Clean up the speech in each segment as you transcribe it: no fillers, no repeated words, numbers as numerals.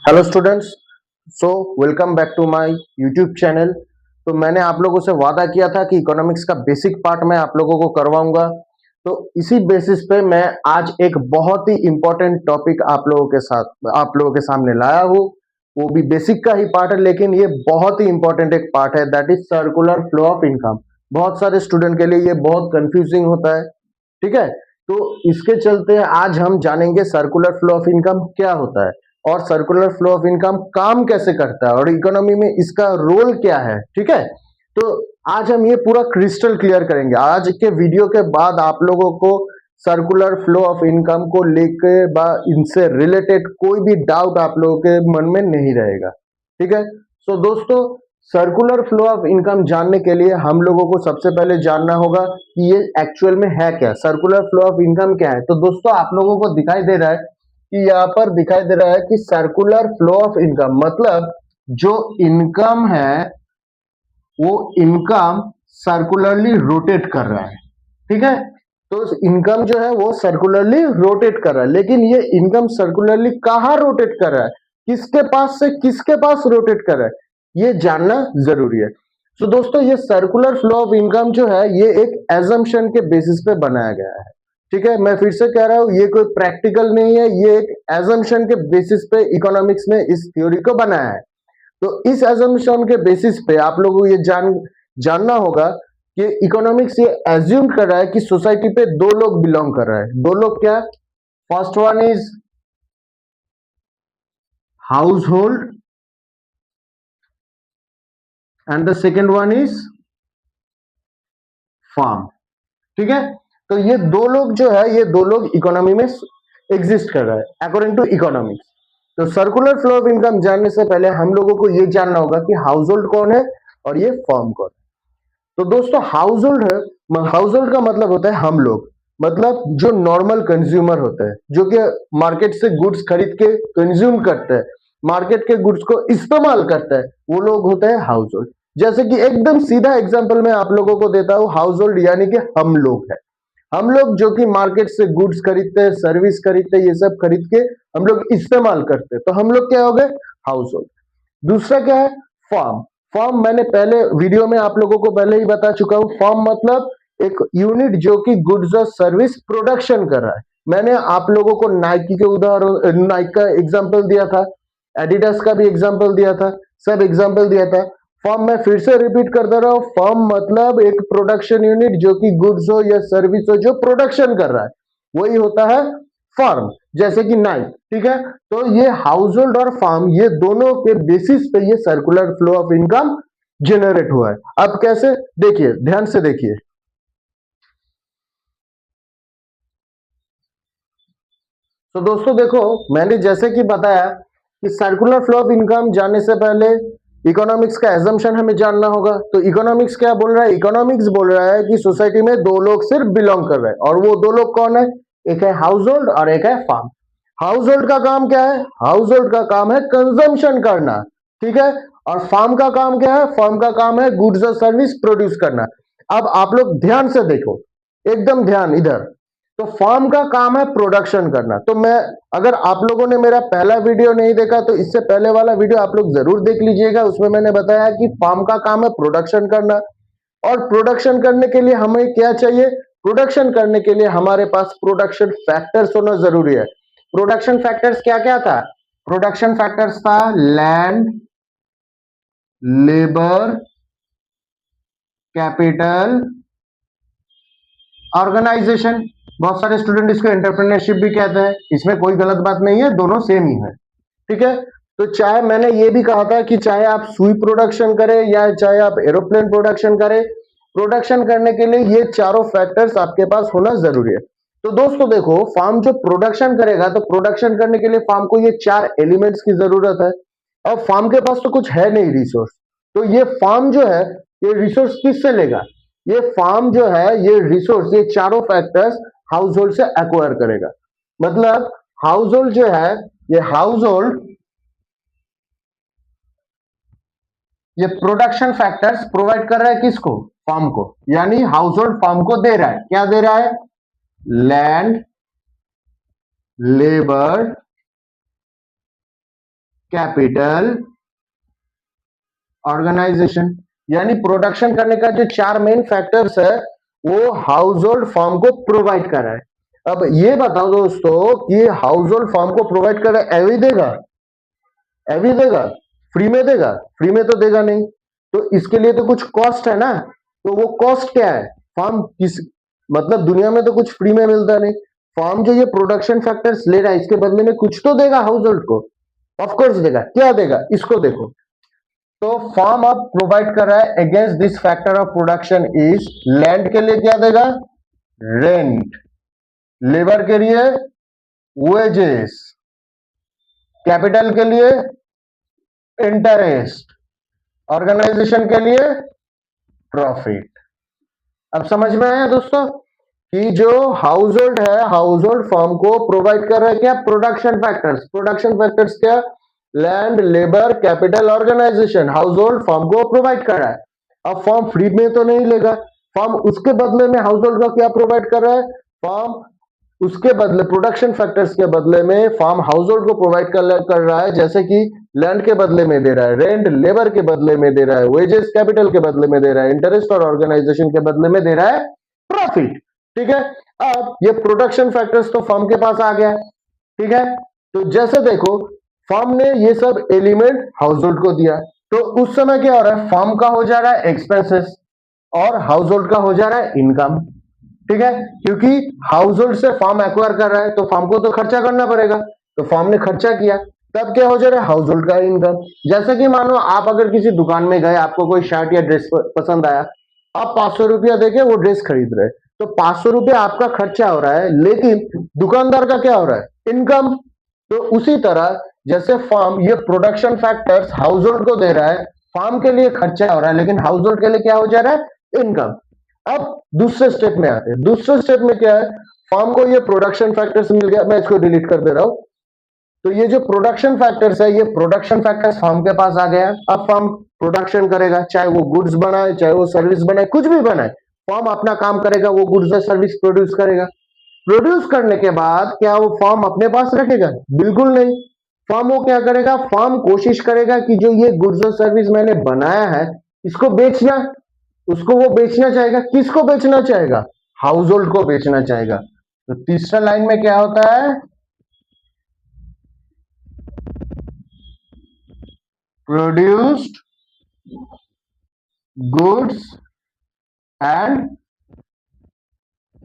Hello students. So welcome back to my YouTube channel. तो मैंने आप लोगों से वादा किया था कि इकोनॉमिक्स का बेसिक पार्ट मैं आप लोगों को करवाऊंगा। तो इसी बेसिस पे मैं आज एक बहुत ही इंपॉर्टेंट टॉपिक आप लोगों के सामने लाया हूँ। वो भी बेसिक का ही पार्ट है, लेकिन ये बहुत ही इंपॉर्टेंट एक पार्ट है, that is circular flow of income. बहुत सारे स्टूडेंट के लिए ये बहुत कंफ्यूजिंग होता है। ठीक है, तो इसके चलते आज हम जानेंगे सर्कुलर फ्लो ऑफ इनकम क्या होता है और सर्कुलर फ्लो ऑफ इनकम काम कैसे करता है और इकोनॉमी में इसका रोल क्या है। ठीक है, तो आज हम ये पूरा क्रिस्टल क्लियर करेंगे। आज के वीडियो के बाद आप लोगों को सर्कुलर फ्लो ऑफ इनकम को लेकर इनसे रिलेटेड कोई भी डाउट आप लोगों के मन में नहीं रहेगा। ठीक है, सो दोस्तों, सर्कुलर फ्लो ऑफ इनकम जानने के लिए हम लोगों को सबसे पहले जानना होगा कि ये एक्चुअल में है क्या, सर्कुलर फ्लो ऑफ इनकम क्या है। तो दोस्तों, आप लोगों को दिखाई दे रहा है कि यहाँ पर दिखाई दे रहा है कि सर्कुलर फ्लो ऑफ इनकम मतलब जो इनकम है वो इनकम सर्कुलरली रोटेट कर रहा है। ठीक है, तो इनकम जो है वो सर्कुलरली रोटेट कर रहा है, लेकिन ये इनकम सर्कुलरली कहाँ रोटेट कर रहा है, किसके पास से किसके पास रोटेट कर रहा है, ये जानना जरूरी है। तो दोस्तों, ये सर्कुलर फ्लो ऑफ इनकम जो है ये एक एजम्पशन के बेसिस पे बनाया गया है। ठीक है, मैं फिर से कह रहा हूं, ये कोई प्रैक्टिकल नहीं है, ये एक एजम्पशन के बेसिस पे इकोनॉमिक्स ने इस थ्योरी को बनाया है। तो इस एजम्पशन के बेसिस पे आप लोगों को ये जानना होगा कि इकोनॉमिक्स ये एज्यूम कर रहा है कि सोसाइटी पे दो लोग बिलोंग कर रहा है। दो लोग क्या? First one is household and the second one is farm. ठीक है, तो ये दो लोग जो है, ये दो लोग इकोनॉमी में एग्जिस्ट कर रहा है अकॉर्डिंग टू इकोनॉमिक्स। तो सर्कुलर फ्लो ऑफ इनकम जानने से पहले हम लोगों को ये जानना होगा कि हाउस होल्ड कौन है और ये फर्म कौन है। तो दोस्तों, हाउस होल्ड है, हाउस होल्ड का मतलब होता है हम लोग, मतलब जो नॉर्मल कंज्यूमर होते हैं, जो कि मार्केट से गुड्स खरीद के कंज्यूम करते हैं, मार्केट के गुड्स को इस्तेमाल करते हैं, वो लोग होते हैं हाउस होल्ड। जैसे कि एकदम सीधा एग्जांपल मैं आप लोगों को देता हूं, हाउस होल्ड यानी कि हम लोग है। हम लोग जो कि मार्केट से गुड्स खरीदते हैं, सर्विस खरीदते हैं, ये सब खरीद के हम लोग इस्तेमाल करते हैं, तो हम लोग क्या हो गए? House hold. दूसरा क्या है? फॉर्म। फॉर्म मैंने पहले वीडियो में आप लोगों को पहले ही बता चुका हूं। फॉर्म मतलब एक यूनिट जो कि गुड्स और सर्विस प्रोडक्शन कर रहा है। मैंने आप लोगों को नाइकी के उदाहरण, नाइक का एग्जांपल दिया था, एडिडास का भी एग्जांपल दिया था, सब एग्जांपल दिया था। फॉर्म मैं फिर से रिपीट कर दे रहा हूं, फॉर्म मतलब एक प्रोडक्शन यूनिट जो कि गुड्स हो या सर्विस हो जो प्रोडक्शन कर रहा है, वही होता है फर्म। जैसे कि नाइक। ठीक है, तो ये हाउस होल्ड और फार्म, ये दोनों के बेसिस पे ये circular flow of income generate हुआ है। अब कैसे? देखिए, ध्यान से देखिए। तो दोस्तों देखो, मैंने जैसे कि बताया कि सर्कुलर फ्लो ऑफ इनकम जानने से पहले इकोनॉमिक्स का एजम्पशन हमें जानना होगा। तो इकोनॉमिक्स क्या बोल रहा है? इकोनॉमिक्स बोल रहा है कि सोसाइटी में दो लोग सिर्फ बिलोंग कर रहे हैं, और वो दो लोग कौन है? एक है हाउस होल्ड और एक है फार्म। हाउस होल्ड का काम क्या है? हाउस होल्ड का काम है कंजम्पशन करना। ठीक है, और फार्म का काम क्या है? फार्म का काम है गुड्स और सर्विस प्रोड्यूस करना। अब आप लोग ध्यान से देखो, एकदम ध्यान इधर। तो फार्म का काम है प्रोडक्शन करना। तो मैं, अगर आप लोगों ने मेरा पहला वीडियो नहीं देखा तो इससे पहले वाला वीडियो आप लोग जरूर देख लीजिएगा। उसमें मैंने बताया कि फार्म का काम है प्रोडक्शन करना, और प्रोडक्शन करने के लिए हमें क्या चाहिए? प्रोडक्शन करने के लिए हमारे पास प्रोडक्शन फैक्टर्स होना जरूरी है। प्रोडक्शन फैक्टर्स क्या क्या था? प्रोडक्शन फैक्टर्स था लैंड, लेबर, कैपिटल, ऑर्गेनाइजेशन। बहुत सारे स्टूडेंट इसको एंटरप्रेन्योरशिप भी कहते हैं, इसमें कोई गलत बात नहीं है, दोनों सेम ही है। ठीक है, तो चाहे मैंने ये भी कहा था कि चाहे आप सुई प्रोडक्शन करें या चाहे आप एरोप्लेन प्रोडक्शन करें, प्रोडक्शन करने के लिए ये चारों फैक्टर्स आपके पास होना जरूरी है। तो दोस्तों देखो, फार्म जो प्रोडक्शन करेगा, तो प्रोडक्शन करने के लिए फार्म को ये चार एलिमेंट्स की जरूरत है। अब फार्म के पास तो कुछ है नहीं रिसोर्स, तो ये फार्म जो है ये रिसोर्स किससे लेगा? ये फार्म जो है ये रिसोर्स, ये चारों फैक्टर्स हाउस होल्ड से एक्वायर करेगा। मतलब हाउस होल्ड जो है, ये हाउस होल्ड ये प्रोडक्शन फैक्टर्स प्रोवाइड कर रहा है किसको? फार्म को। यानी हाउस होल्ड फार्म को दे रहा है, क्या दे रहा है? Land, labour, capital, organisation. यानी प्रोडक्शन करने का जो चार मेन फैक्टर्स है वो हाउस होल्ड फर्म को प्रोवाइड कर रहा है। अब ये बताओ दोस्तों कि हाउस होल्ड फर्म को प्रोवाइड कर रहा है, एवरी देगा? एवरी देगा? फ्री में देगा? फ्री में तो देगा नहीं। तो इसके लिए तो कुछ कॉस्ट है ना। तो वो कॉस्ट क्या है? फर्म किस मतलब दुनिया में तो कुछ फ्री में मिलता नहीं। फर्म जो ये प्रोडक्शन फैक्टर्स ले रहा है इसके बदले में कुछ तो देगा हाउस होल्ड को। ऑफकोर्स देगा। क्या देगा? इसको देखो। तो फर्म अब प्रोवाइड कर रहा है against this factor of production is, land के लिए क्या देगा? रेंट। लेबर के लिए वेजेस। कैपिटल के लिए इंटरेस्ट। ऑर्गेनाइजेशन के लिए प्रॉफिट। अब समझ में आया दोस्तों कि जो हाउस होल्ड है, हाउस होल्ड फर्म को प्रोवाइड कर रहा है क्या? Production factors. प्रोडक्शन फैक्टर्स क्या? Land, labour, capital, organisation. Household firm को प्रोवाइड कर रहा है। अब फर्म फ्री में तो नहीं लेगा। फर्म उसके बदले में हाउस होल्ड का क्या प्रोवाइड कर रहा है? फर्म उसके बदले प्रोडक्शन फैक्टर्स के बदले में फर्म हाउस होल्ड को प्रोवाइड कर रहा है, जैसे कि लैंड के बदले में दे रहा है रेंट, लेबर के बदले में दे रहा है वेजेस, कैपिटल के बदले में दे रहा है इंटरेस्ट और ऑर्गेनाइजेशन के बदले में दे रहा है प्रॉफिट। ठीक है। अब ये प्रोडक्शन फैक्टर्स तो फर्म के पास आ गया। ठीक है। तो जैसे देखो फर्म ने ये सब एलिमेंट हाउस होल्ड को दिया, तो उस समय क्या हो रहा है? फर्म का हो जा रहा है एक्सपेंसेस और हाउस होल्ड का हो जा रहा है इनकम। ठीक है। क्योंकि हाउस होल्ड से फर्म एक्वायर कर रहा है तो फर्म को तो खर्चा करना पड़ेगा, तो फर्म ने खर्चा किया, तब क्या हो जा रहा है? हाउस होल्ड का इनकम। जैसे कि मानो आप अगर किसी दुकान में गए, आपको कोई शर्ट या ड्रेस पसंद आया, आप 500 रुपया देके वो ड्रेस खरीद रहे, तो 500 रुपया आपका खर्चा हो रहा है, लेकिन दुकानदार का क्या हो रहा है? इनकम। तो उसी तरह जैसे फर्म ये प्रोडक्शन फैक्टर्स हाउस होल्ड को दे रहा है, फर्म के लिए खर्चा हो रहा है लेकिन हाउस होल्ड के लिए क्या हो जा रहा है? इनकम। अब दूसरे स्टेप में आते हैं। दूसरे स्टेप में क्या है? फर्म को ये प्रोडक्शन फैक्टर्स मिल गया, मैं इसको डिलीट कर दे रहा हूं। तो ये जो प्रोडक्शन फैक्टर्स है, ये प्रोडक्शन फैक्टर्स फर्म के पास आ गया। अब फर्म प्रोडक्शन करेगा, चाहे वो गुड्स बनाए, चाहे वो सर्विस बनाए, कुछ भी बनाए, फर्म अपना काम करेगा, वो गुड्स और सर्विस प्रोड्यूस करेगा। प्रोड्यूस करने के बाद क्या वो फर्म अपने पास रखेगा? बिल्कुल नहीं। फर्म वो क्या करेगा? फर्म कोशिश करेगा कि जो ये गुड्स और सर्विस मैंने बनाया है इसको बेचना, उसको वो बेचना चाहेगा। किसको बेचना चाहेगा? हाउस होल्ड को बेचना चाहेगा। तो तीसरा लाइन में क्या होता है? Produced goods and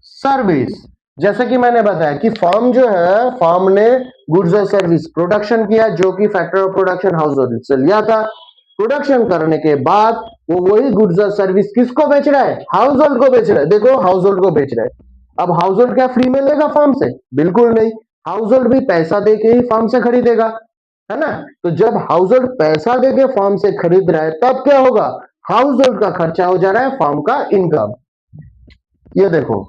service. जैसे कि मैंने बताया कि फर्म जो है, फर्म ने गुड्स और सर्विस प्रोडक्शन किया, जो कि factor of production house hold से लिया था। प्रोडक्शन करने के बाद वो वही गुड्स और सर्विस किसको बेच रहा है? हाउस होल्ड को बेच रहा है। देखो हाउस होल्ड को बेच रहा है। अब हाउस होल्ड क्या फ्री में लेगा फर्म से? बिल्कुल नहीं। हाउस होल्ड भी पैसा दे के ही फर्म से खरीदेगा, है ना। तो जब हाउस होल्ड पैसा दे के फर्म से खरीद रहा है तब क्या होगा? हाउस होल्ड का खर्चा हो जा रहा है, फर्म का इनकम। ये देखो।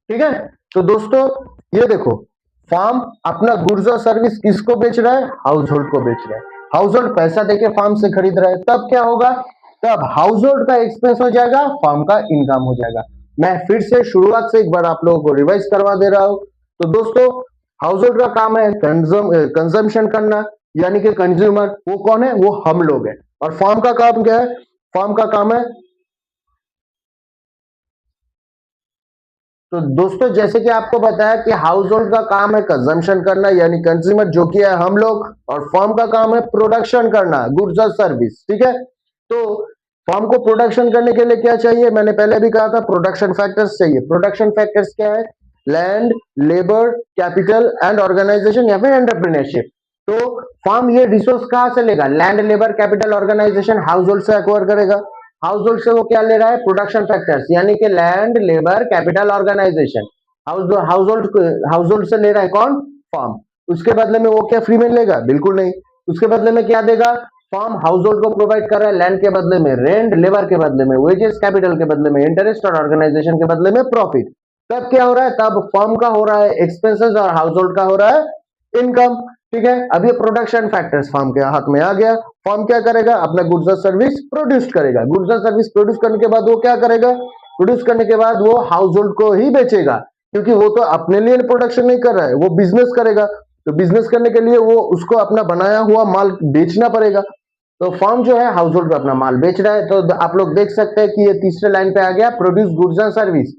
ठीक है। तो दोस्तों ये देखो, फार्म अपना गुड्स और सर्विस किसको बेच रहा है? हाउस होल्ड को बेच रहा है। हाउस होल्ड पैसा देके फार्म से खरीद रहा है, तब क्या होगा? तब हाउस होल्ड का एक्सपेंस हो जाएगा, फार्म का इनकम हो जाएगा। मैं फिर से शुरुआत से एक बार आप लोगों को रिवाइज करवा दे रहा हूं। तो दोस्तों हाउस होल्ड का काम है कंजम्पशन करना, यानी कि कंज्यूमर वो कौन है? वो हम लोग हैं। और फार्म का काम क्या है? फार्म का काम है, तो दोस्तों जैसे कि आपको बताया कि हाउस होल्ड का काम है कंजम्पशन करना, यानी कंज्यूमर जो कि है हम लोग, और फर्म का काम है प्रोडक्शन करना, गुड्स और सर्विस। ठीक है। तो फर्म को प्रोडक्शन करने के लिए क्या चाहिए? मैंने पहले भी कहा था प्रोडक्शन फैक्टर्स चाहिए। प्रोडक्शन फैक्टर्स क्या है? Land, labour, capital and organisation या फिर एंटरप्रेन्योरशिप। तो फर्म ये रिसोर्स कहां से लेगा? Land, labour, capital, organisation household से एक्वायर करेगा। हाउस होल्ड से वो क्या ले रहा है? प्रोडक्शन फैक्टर्स, यानी कि land, labour, capital, organisation. Household से ले रहा है कौन? फर्म। उसके बदले में वो क्या फ्री में लेगा? बिल्कुल नहीं। उसके बदले में क्या देगा? फर्म हाउस होल्ड को प्रोवाइड कर रहा है लैंड के बदले में रेंट, लेबर के बदले में वेजेस, कैपिटल के बदले में इंटरेस्ट और ऑर्गेनाइजेशन के बदले में प्रॉफिट। तब क्या हो रहा है, तब फर्म का हो रहा है एक्सपेंसेस और हाउस होल्ड का हो रहा है इनकम। ठीक है, अब ये प्रोडक्शन फैक्टर्स फर्म के हाथ में आ गया। फर्म क्या करेगा, अपना गुड्स और सर्विस प्रोड्यूस करेगा। गुड्स और सर्विस प्रोड्यूस करने के बाद वो क्या करेगा, प्रोड्यूस करने के बाद वो हाउस होल्ड को ही बेचेगा, क्योंकि वो तो अपने लिए प्रोडक्शन नहीं कर रहा है, वो बिजनेस करेगा। तो बिजनेस करने के लिए वो उसको अपना बनाया हुआ माल बेचना पड़ेगा। तो फर्म जो है हाउस होल्ड पे अपना माल बेच रहा है। तो आप लोग देख सकते हैं कि ये तीसरे लाइन पे आ गया, produce goods and service.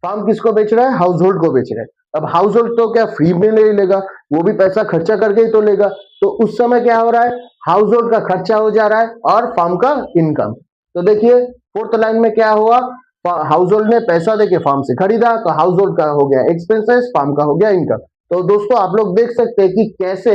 Firm किसको बेच रहा है, हाउस होल्ड को बेच रहा है। अब हाउस होल्ड तो क्या फ्री में नहीं लेगा, वो भी पैसा खर्चा करके ही तो लेगा। तो उस समय क्या हो रहा है, हाउस होल्ड का खर्चा हो जा रहा है और फर्म का इनकम। तो देखिए फोर्थ लाइन में क्या हुआ, हाउस होल्ड ने पैसा देके फार्म से खरीदा, तो हाउस होल्ड का हो गया एक्सपेंसेस, फार्म का हो गया इनकम। तो दोस्तों आप लोग देख सकते हैं कि कैसे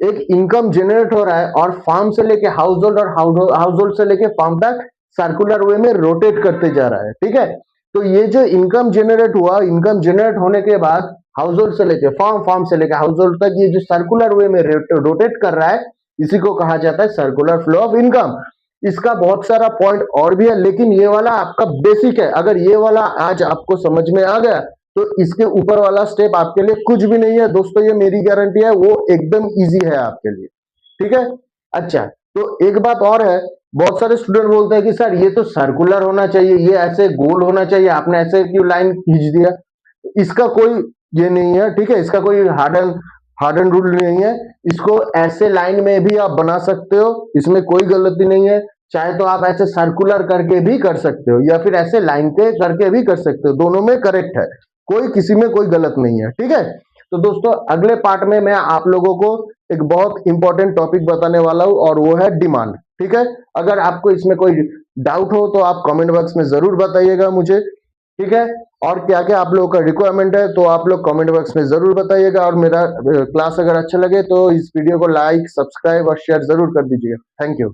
एक इनकम जनरेट हो रहा है और फार्म से लेके हाउस होल्ड और हाउस होल्ड से लेके फार्म तक सर्कुलर वे में रोटेट करते जा रहा है। ठीक है, तो ये जो इनकम जनरेट हुआ, इनकम जनरेट होने के बाद हाउस होल्ड से लेके फार्म, फार्म से लेके हाउस होल्ड तक ये जो सर्कुलर वे में रोटेट कर रहा है, इसी को कहा जाता है सर्कुलर फ्लो ऑफ इनकम। इसका बहुत सारा पॉइंट और भी है, लेकिन ये वाला आपका बेसिक है। अगर ये वाला आज आपको समझ में आ गया तो इसके ऊपर वाला स्टेप आपके लिए कुछ भी नहीं है दोस्तों, ये मेरी गारंटी है, वो एकदम इजी है आपके लिए। ठीक है, अच्छा तो एक बात और है, बहुत सारे स्टूडेंट बोलते हैं कि सर ये तो सर्कुलर होना चाहिए, ये ऐसे गोल होना चाहिए, आपने ऐसे क्यों लाइन खींच दिया। इसका कोई ये नहीं है, ठीक है, इसका कोई हार्ड एंड रूल नहीं है। इसको ऐसे लाइन में भी आप बना सकते हो, इसमें कोई गलती नहीं है। चाहे तो आप ऐसे सर्कुलर करके भी कर सकते हो या फिर ऐसे लाइन के करके भी कर सकते हो, दोनों में करेक्ट है, कोई किसी में कोई गलत नहीं है। ठीक है, तो दोस्तों अगले पार्ट में मैं आप लोगों को एक बहुत इंपॉर्टेंट टॉपिक बताने वाला हूं और वो है डिमांड। ठीक है, अगर आपको इसमें कोई डाउट हो तो आप कमेंट बॉक्स में जरूर बताइएगा मुझे। ठीक है, और क्या क्या आप लोगों का रिक्वायरमेंट है तो आप लोग कमेंट बॉक्स में जरूर बताइएगा। और मेरा क्लास अगर अच्छा लगे तो इस वीडियो को लाइक, सब्सक्राइब और शेयर जरूर कर दीजिएगा। Thank you.